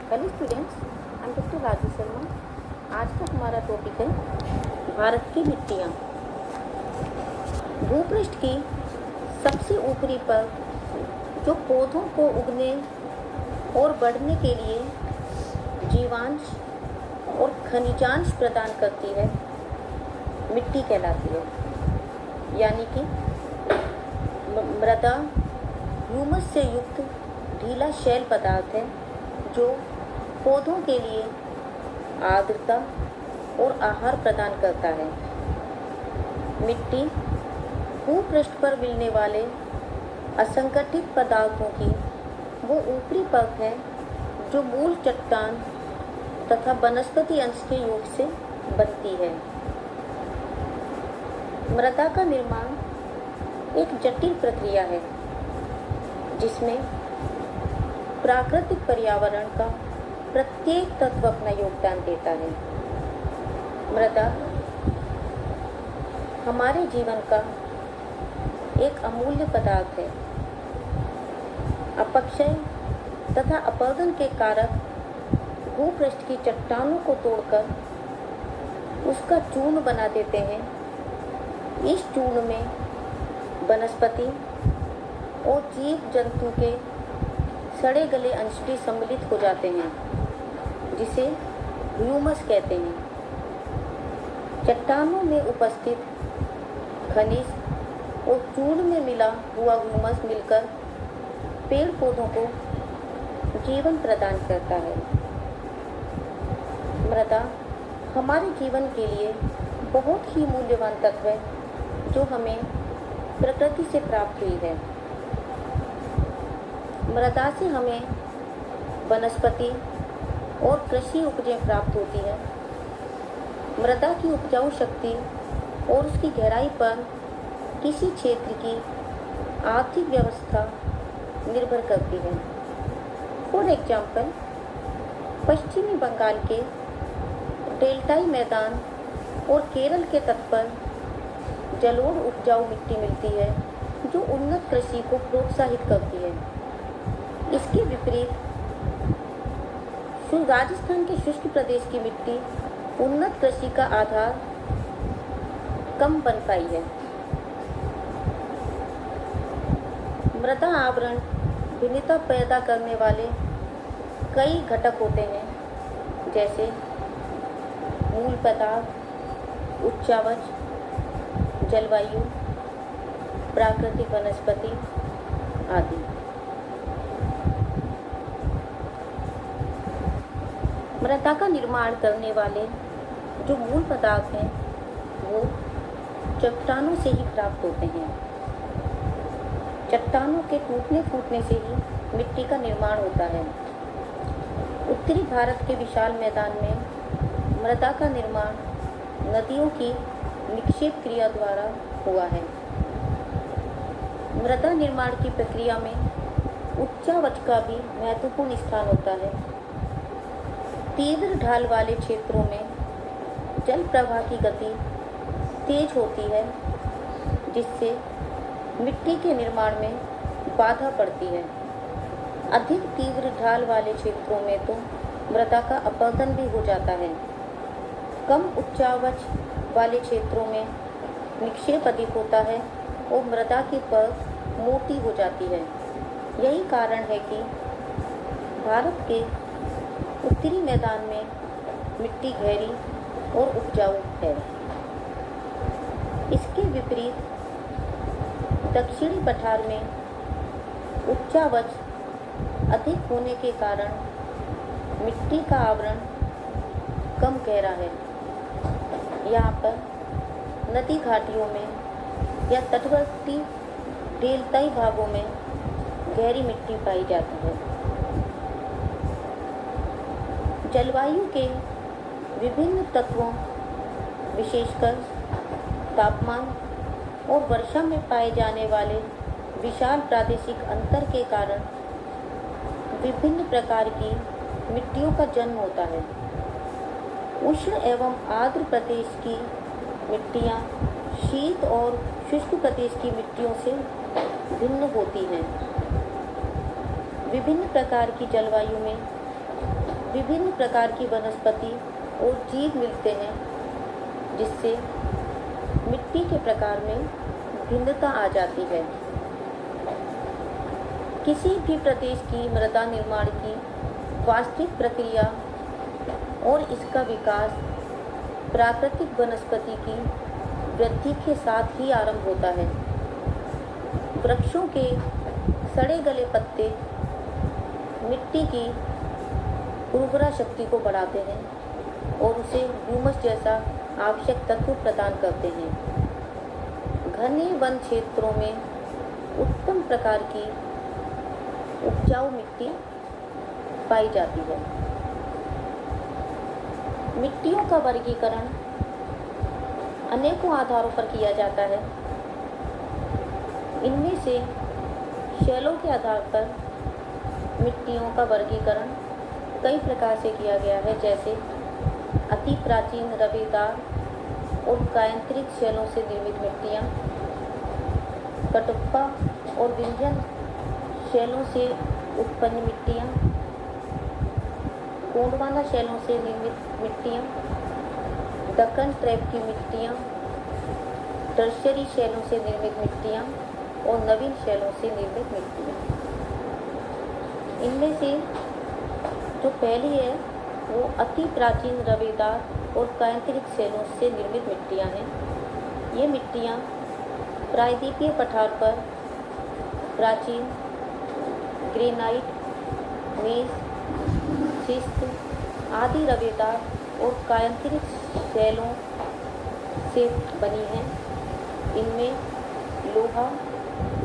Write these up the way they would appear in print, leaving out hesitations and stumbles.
Hello students, I am doctor Raju Sharma. आज का हमारा टॉपिक है भारत की मिट्टियाँ। भूपृष्ठ की सबसे ऊपरी परत जो पौधों को उगने और बढ़ने के लिए जीवांश और खनिजांश प्रदान करती है, मिट्टी कहलाती है। यानी कि मृदा ह्यूमस से युक्त ढीला शैल पदार्थ है जो पौधों के लिए आर्द्रता और आहार प्रदान करता है। मिट्टी भूपृष्ठ पर मिलने वाले असंगठित पदार्थों की वो ऊपरी परत है जो मूल चट्टान तथा वनस्पति अंश के योग से बनती है। मृदा का निर्माण एक जटिल प्रक्रिया है जिसमें प्राकृतिक पर्यावरण का प्रत्येक तत्व अपना योगदान देता है। मृदा हमारे जीवन का एक अमूल्य पदार्थ है। अपक्षय तथा अपरदन के कारक भूपृष्ठ की चट्टानों को तोड़कर उसका चूर्ण बना देते हैं। इस चूर्ण में वनस्पति और जीव जंतु के सड़े गले अंश भी सम्मिलित हो जाते हैं, जिसे ह्यूमस कहते हैं। चट्टानों में उपस्थित खनिज और चूर्ण में मिला हुआ ह्यूमस मिलकर पेड़ पौधों को जीवन प्रदान करता है। मृदा हमारे जीवन के लिए बहुत ही मूल्यवान तत्व है जो हमें प्रकृति से प्राप्त हुई है। मृदा से हमें वनस्पति और कृषि उपजें प्राप्त होती है। मृदा की उपजाऊ शक्ति और उसकी गहराई पर किसी क्षेत्र की आर्थिक व्यवस्था निर्भर करती है। फॉर एग्जाम्पल, पश्चिमी बंगाल के डेल्टाई मैदान और केरल के तट पर जलोढ़ उपजाऊ मिट्टी मिलती है जो उन्नत कृषि को प्रोत्साहित करती है। इसके विपरीत राजस्थान के शुष्क प्रदेश की मिट्टी उन्नत कृषि का आधार कम बन पाई है। मृदा आवरण भिन्नता पैदा करने वाले कई घटक होते हैं, जैसे मूल पदार्थ, उच्चावच, जलवायु, प्राकृतिक वनस्पति आदि। मृदा का निर्माण करने वाले जो मूल पदार्थ हैं वो चट्टानों से ही प्राप्त होते हैं। चट्टानों के टूटने फूटने से ही मिट्टी का निर्माण होता है। उत्तरी भारत के विशाल मैदान में मृदा का निर्माण नदियों की निक्षेप क्रिया द्वारा हुआ है। मृदा निर्माण की प्रक्रिया में उच्चावच का भी महत्वपूर्ण स्थान होता है। तीव्र ढाल वाले क्षेत्रों में जल प्रवाह की गति तेज होती है, जिससे मिट्टी के निर्माण में बाधा पड़ती है। अधिक तीव्र ढाल वाले क्षेत्रों में तो मृदा का अपरदन भी हो जाता है। कम उच्चावच वाले क्षेत्रों में निक्षेप अधिक होता है और मृदा की परत मोटी हो जाती है। यही कारण है कि भारत के उत्तरी मैदान में मिट्टी गहरी और उपजाऊ है। इसके विपरीत दक्षिणी पठार में उच्चावच अधिक होने के कारण मिट्टी का आवरण कम गहरा है। यहाँ पर नदी घाटियों में या तटवर्ती डेल्टाई भागों में गहरी मिट्टी पाई जाती है। जलवायु के विभिन्न तत्वों, विशेषकर तापमान और वर्षा में पाए जाने वाले विशाल प्रादेशिक अंतर के कारण विभिन्न प्रकार की मिट्टियों का जन्म होता है। उष्ण एवं आर्द्र प्रदेश की मिट्टियाँ शीत और शुष्क प्रदेश की मिट्टियों से भिन्न होती हैं। विभिन्न प्रकार की जलवायु में विभिन्न प्रकार की वनस्पति और जीव मिलते हैं, जिससे मिट्टी के प्रकार में भिन्नता आ जाती है। किसी भी प्रदेश की मृदा निर्माण की वास्तविक प्रक्रिया और इसका विकास प्राकृतिक वनस्पति की वृद्धि के साथ ही आरंभ होता है। वृक्षों के सड़े गले पत्ते मिट्टी की उर्वरा शक्ति को बढ़ाते हैं और उसे ह्यूमस जैसा आवश्यक तत्व प्रदान करते हैं। घने वन क्षेत्रों में उत्तम प्रकार की उपजाऊ मिट्टी पाई जाती है। मिट्टियों का वर्गीकरण अनेकों आधारों पर किया जाता है। इनमें से शैलों के आधार पर मिट्टियों का वर्गीकरण कई प्रकार से किया गया है, जैसे अति प्राचीन रवेदार और कायांतरित शैलों से निर्मित मिट्टियाँ, कटप्पा और विंध्यन शैलों से उत्पन्न मिट्टियाँ, गोंडवाना शैलों से निर्मित मिट्टियाँ, दक्कन ट्रैप की मिट्टियाँ, टर्शियरी शैलों से निर्मित मिट्टियाँ और नवीन शैलों से निर्मित मिट्टियाँ। इनमें से जो पहली है वो अति प्राचीन रवेदार और कायांतरित शैलों से निर्मित मिट्टियाँ हैं। ये मिट्टियाँ प्रायद्वीपीय पठार पर प्राचीन ग्रेनाइट, मेस, शिस्ट आदि रवेदार और कायांतरित शैलों से बनी हैं। इनमें लोहा,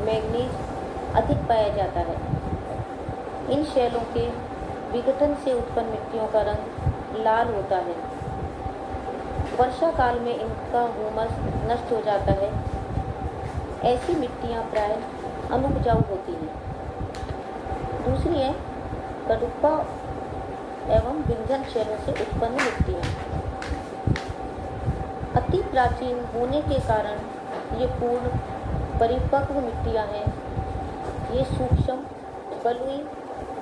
मैग्नीज अधिक पाया जाता है। इन शैलों के विघटन से उत्पन्न मिट्टियों का रंग लाल होता है। वर्षा काल में इनका ह्यूमस नष्ट हो जाता है। ऐसी मिट्टियाँ प्राय अनुपजाऊ होती हैं। दूसरी है कडुप्पा एवं विंध्यन शैलों से उत्पन्न मिट्टियाँ। अति प्राचीन होने के कारण ये पूर्ण परिपक्व मिट्टियाँ हैं। ये सूक्ष्म, बलुई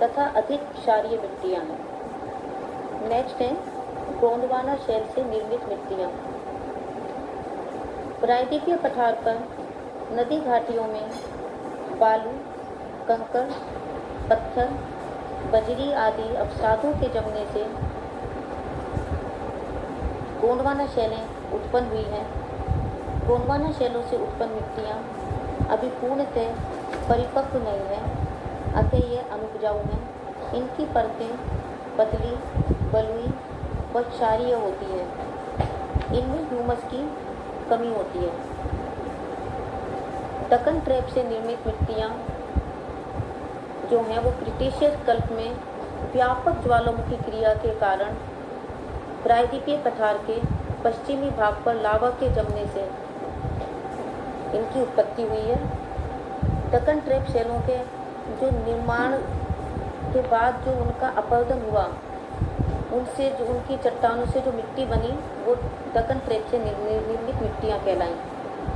तथा अधिक क्षारीय मिट्टियाँ हैं। नेक्स्ट है गोंडवाना शैल से निर्मित मिट्टियाँ। प्रायद्वीपीय पठार पर नदी घाटियों में बालू, कंकड़, पत्थर, बजरी आदि अवसादों के जमने से गोंडवाना शैलें उत्पन्न हुई हैं। गोंडवाना शैलों से उत्पन्न मिट्टियाँ अभी पूर्णतः परिपक्व नहीं हैं, अतः ये अनुपजाऊ हैं। इनकी परतें पतली, बलुई व क्षारीय होती हैं। इनमें ह्यूमस की कमी होती है। दक्कन ट्रैप से निर्मित मिट्टियाँ जो हैं वो क्रिटेशियस कल्प में व्यापक ज्वालामुखी क्रिया के कारण प्रायद्वीपीय पठार के पश्चिमी भाग पर लावा के जमने से इनकी उत्पत्ति हुई है। दक्कन ट्रैप शैलों के जो निर्माण के बाद जो उनका अपरदन हुआ, उनसे जो उनकी चट्टानों से जो मिट्टी बनी वो दक्कन ट्रैप से निर्मित मिट्टियाँ कहलाईं।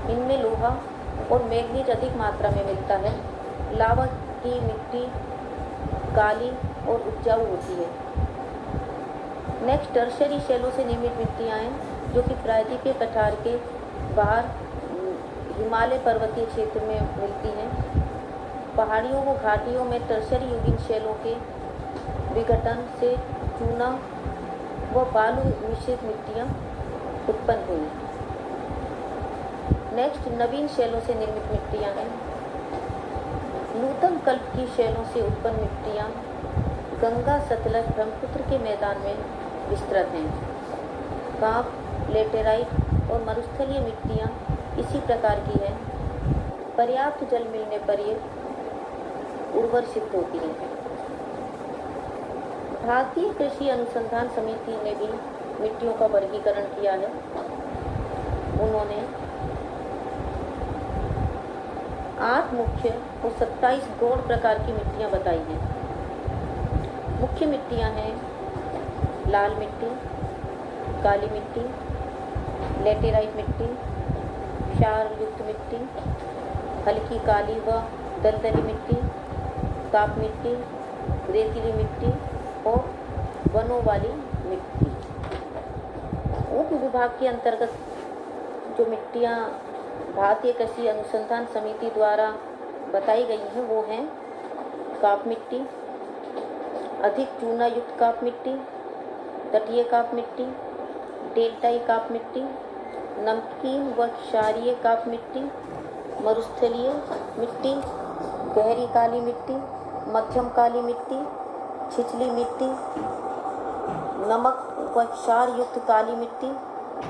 इनमें लोहा और मैग्नीज अधिक मात्रा में मिलता है। लावा की मिट्टी काली और उपजाऊ होती है। नेक्स्ट टर्शियरी शैलों से निर्मित मिट्टियाँ हैं, जो कि प्रायद्वीपीय पठार के बाहर हिमालय पर्वतीय क्षेत्र में मिलती हैं। पहाड़ियों व घाटियों में टर्शियरी युगीन शैलों के विघटन से चूना व बालू मिश्रित मिट्टियाँ उत्पन्न हुई। नेक्स्ट नवीन शैलों से निर्मित मिट्टियाँ हैं। नूतन कल्प की शैलों से उत्पन्न मिट्टियाँ गंगा, सतलज, ब्रह्मपुत्र के मैदान में विस्तृत हैं। कांप, लेटेराइट और मरुस्थलीय मिट्टियाँ इसी प्रकार की हैं। पर्याप्त जल मिलने पर ये उर्वर सिद्ध होती हैं। भारतीय कृषि अनुसंधान समिति ने भी मिट्टियों का वर्गीकरण किया है। उन्होंने 8 मुख्य और 27 गौण प्रकार की मिट्टियाँ बताई हैं। मुख्य मिट्टियाँ हैं लाल मिट्टी, काली मिट्टी, लेटेराइट मिट्टी, क्षार युक्त मिट्टी, हल्की काली व दलदली मिट्टी, काप मिट्टी, रेतीली मिट्टी और वनों वाली मिट्टी। उप विभाग के अंतर्गत जो मिट्टियाँ भारतीय कृषि अनुसंधान समिति द्वारा बताई गई हैं वो हैं काप मिट्टी, अधिक चूना युक्त काप मिट्टी, तटीय काप मिट्टी, डेल्टाई काप मिट्टी, नमकीन व क्षारीय काप मिट्टी, मरुस्थलीय मिट्टी, गहरी काली मिट्टी, मध्यम काली मिट्टी, छिछली मिट्टी, नमक व क्षार युक्त काली मिट्टी,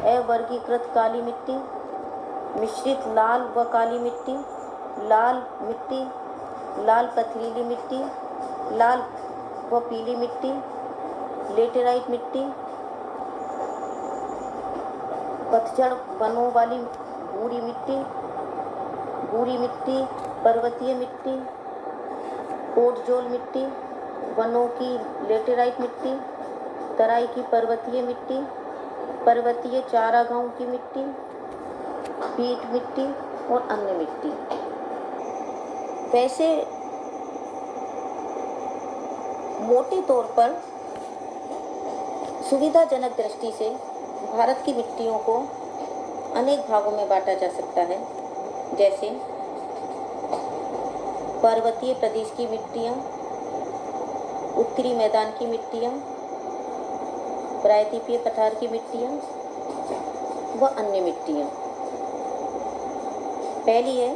अवर्गीकृत काली मिट्टी, मिश्रित लाल व काली मिट्टी, लाल मिट्टी, लाल पथरीली मिट्टी, लाल व पीली मिट्टी, लेटेराइट मिट्टी, पतझड़ वनों वाली भूरी मिट्टी, पर्वतीय मिट्टी, कोटजोल मिट्टी, वनों की लेटेराइट मिट्टी, तराई की पर्वतीय मिट्टी, पर्वतीय चारागाहों की मिट्टी, पीट मिट्टी और अन्य मिट्टी। वैसे मोटे तौर पर सुविधाजनक दृष्टि से भारत की मिट्टियों को अनेक भागों में बांटा जा सकता है, जैसे पर्वतीय प्रदेश की मिट्टियाँ, उत्तरी मैदान की मिट्टियाँ, प्रायद्वीपीय पठार की मिट्टियाँ व अन्य मिट्टियाँ। पहली है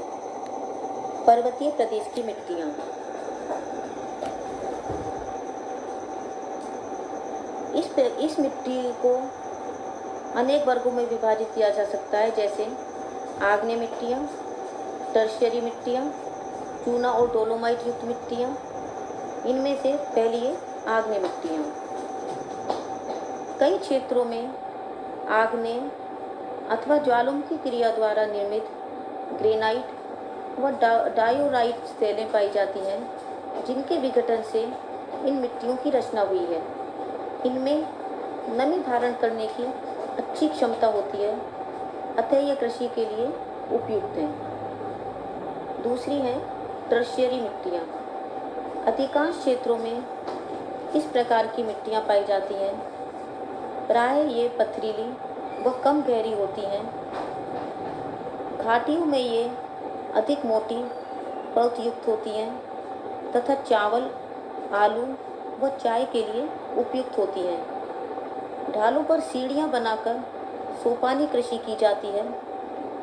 पर्वतीय प्रदेश की मिट्टियाँ। इस मिट्टी को अनेक वर्गों में विभाजित किया जा सकता है, जैसे आग्नेय मिट्टियाँ, टर्शियरी मिट्टियाँ, चूना और डोलोमाइट युक्त मिट्टियाँ। इनमें से पहली है आग्नेय मिट्टियाँ। कई क्षेत्रों में आग्नेय अथवा ज्वालामुखी क्रिया द्वारा निर्मित ग्रेनाइट व डायोराइट शैलें पाई जाती हैं, जिनके विघटन से इन मिट्टियों की रचना हुई है। इनमें नमी धारण करने की अच्छी क्षमता होती है, अतः यह कृषि के लिए उपयुक्त हैं। दूसरी है टर्शियरी मिट्टियाँ। अधिकांश क्षेत्रों में इस प्रकार की मिट्टियाँ पाई जाती हैं। प्रायः ये पथरीली व कम गहरी होती हैं। घाटियों में ये अधिक मोटी परत युक्त होती हैं तथा चावल, आलू व चाय के लिए उपयुक्त होती हैं। ढालों पर सीढ़ियाँ बनाकर सोपानी कृषि की जाती है।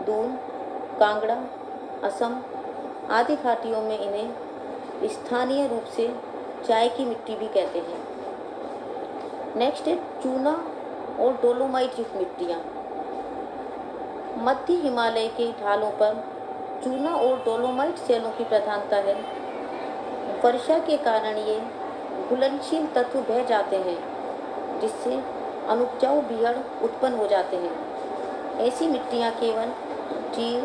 दून, कांगड़ा, असम आदि घाटियों में इन्हें स्थानीय रूप से चाय की मिट्टी भी कहते हैं। नेक्स्ट है चूना और डोलोमाइट युक्त मिट्टियाँ। मध्य हिमालय के ढालों पर चूना और डोलोमाइट शैलों की प्रधानता है। वर्षा के कारण ये घुलनशील तत्व बह जाते हैं, जिससे अनुपजाऊ बीहड़ उत्पन्न हो जाते हैं। ऐसी मिट्टियाँ केवल चीड़,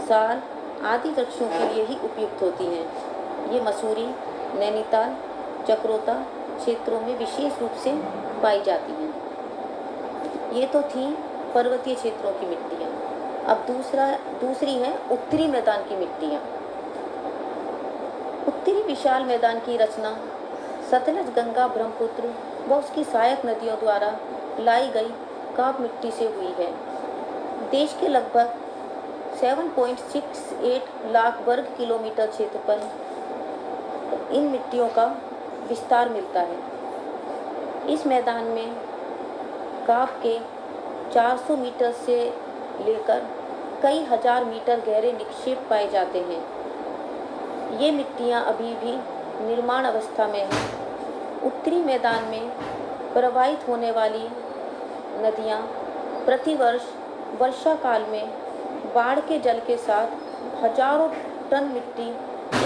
साल आदि वृक्षों के लिए ही उपयुक्त होती हैं। ये मसूरी, नैनीताल, चक्रोता क्षेत्रों में विशेष रूप से पाई जाती हैं। ये तो थी पर्वतीय क्षेत्रों की मिट्टियाँ। अब दूसरी है उत्तरी मैदान की मिट्टियाँ। उत्तरी विशाल मैदान की रचना सतलज, गंगा, ब्रह्मपुत्र व उसकी सहायक नदियों द्वारा लाई गई काप मिट्टी से हुई है। देश के लगभग 7.68 लाख वर्ग किलोमीटर क्षेत्र पर इन मिट्टियों का विस्तार मिलता है। इस मैदान में काप के 400 मीटर से लेकर कई हजार मीटर गहरे निक्षेप पाए जाते हैं। ये मिट्टियाँ अभी भी निर्माण अवस्था में हैं। उत्तरी मैदान में प्रवाहित होने वाली नदियाँ प्रतिवर्ष वर्षा काल में बाढ़ के जल के साथ हजारों टन मिट्टी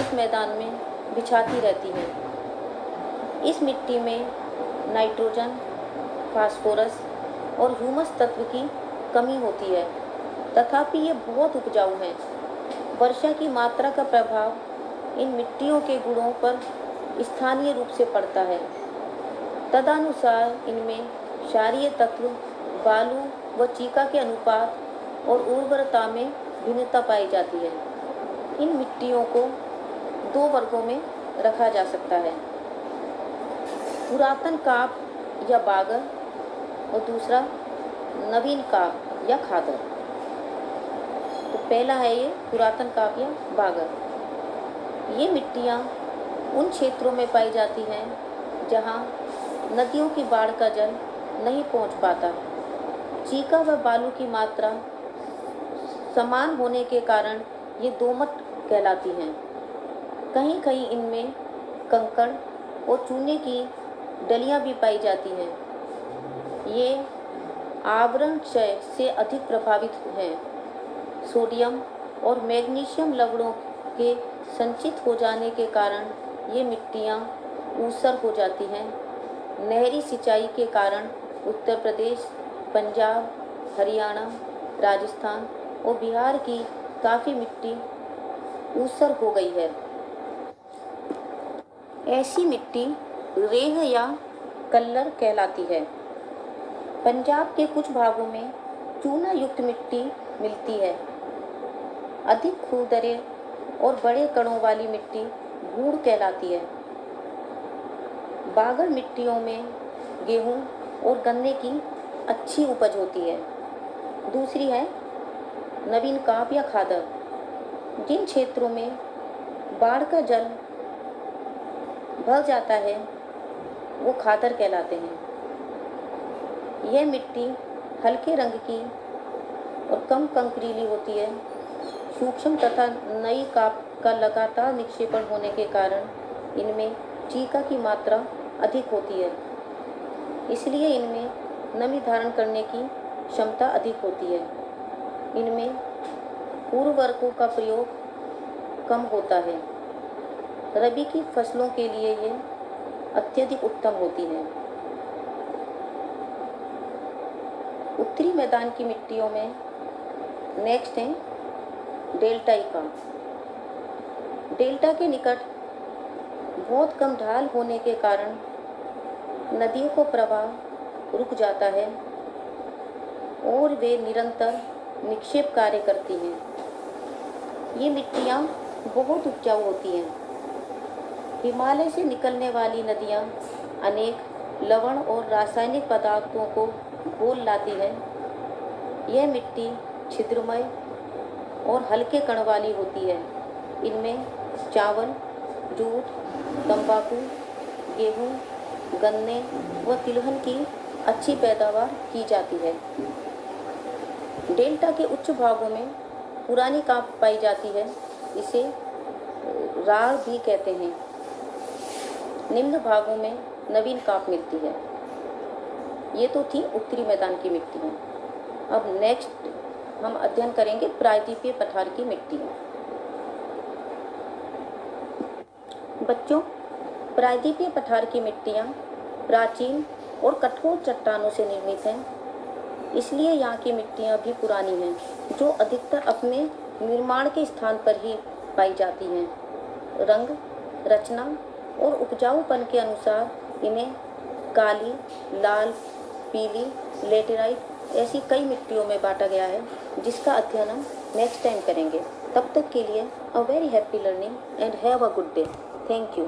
इस मैदान में बिछाती रहती हैं। इस मिट्टी में नाइट्रोजन, फास्फोरस और ह्यूमस तत्व की कमी होती है, तथापि ये बहुत उपजाऊ हैं। वर्षा की मात्रा का प्रभाव इन मिट्टियों के गुणों पर स्थानीय रूप से पड़ता है। तदनुसार इनमें क्षारीय तत्व, बालू व चीका के अनुपात और उर्वरता में भिन्नता पाई जाती है। इन मिट्टियों को 2 वर्गों में रखा जा सकता है। पुरातन काप या बागर और दूसरा नवीन काप या खादर। तो पहला है ये पुरातन काप या बागर। ये मिट्टियाँ उन क्षेत्रों में पाई जाती हैं जहाँ नदियों की बाढ़ का जल नहीं पहुँच पाता। चीका व बालू की मात्रा समान होने के कारण ये दोमट कहलाती हैं। कहीं कहीं इनमें कंकड़ और चूने की डलियाँ भी पाई जाती हैं। ये आवरण क्षय से अधिक प्रभावित हैं। सोडियम और मैग्नीशियम लवणों के संचित हो जाने के कारण ये मिट्टियाँ ऊसर हो जाती हैं। नहरी सिंचाई के कारण उत्तर प्रदेश, पंजाब, हरियाणा, राजस्थान और बिहार की काफ़ी मिट्टी ऊसर हो गई है। ऐसी मिट्टी रेह या कल्लर कहलाती है। पंजाब के कुछ भागों में चूना युक्त मिट्टी मिलती है। अधिक खुरदरे और बड़े कणों वाली मिट्टी गूढ़ कहलाती है। बागर मिट्टियों में गेहूं और गन्ने की अच्छी उपज होती है। दूसरी है नवीन काप या खादर। जिन क्षेत्रों में बाढ़ का जल भर जाता है वो खादर कहलाते हैं। यह मिट्टी हल्के रंग की और कम कंकरीली होती है। सूक्ष्म तथा नई काप का लगातार निक्षेपण होने के कारण इनमें चीका की मात्रा अधिक होती है, इसलिए इनमें नमी धारण करने की क्षमता अधिक होती है। इनमें उर्वरकों का प्रयोग कम होता है। रबी की फसलों के लिए ये अत्यधिक उत्तम होती हैं। उत्तरी मैदान की मिट्टियों में नेक्स्ट है डेल्टाइका। डेल्टा के निकट बहुत कम ढाल होने के कारण नदियों को प्रवाह रुक जाता है और वे निरंतर निक्षेप कार्य करती हैं। ये मिट्टियाँ बहुत उपजाऊ होती हैं। हिमालय से निकलने वाली नदियाँ अनेक लवण और रासायनिक पदार्थों को घोल लाती है। यह मिट्टी छिद्रमय और हल्के कण वाली होती है। इनमें चावल, जूट, तंबाकू, गेहूं, गन्ने व तिलहन की अच्छी पैदावार की जाती है। डेल्टा के उच्च भागों में पुरानी काप पाई जाती है। इसे राढ़ भी कहते हैं। निम्न भागों में नवीन काप मिलती है। ये तो थी उत्तरी मैदान की मिट्टियाँ। अब नेक्स्ट हम अध्ययन करेंगे प्रायद्वीपीय पठार की मिट्टियाँ। बच्चों, प्रायद्वीपीय पठार की मिट्टियाँ प्राचीन और कठोर चट्टानों से निर्मित हैं, इसलिए यहाँ की मिट्टियाँ भी पुरानी हैं, जो अधिकतर अपने निर्माण के स्थान पर ही पाई जाती हैं। रंग, रचना और उपजाऊपन के अनुसार इन्हें काली, लाल, पीली, लेटेराइट ऐसी कई मिट्टियों में बांटा गया है, जिसका अध्ययन हम नेक्स्ट टाइम करेंगे। तब तक के लिए a very happy learning and have a good day. Thank you.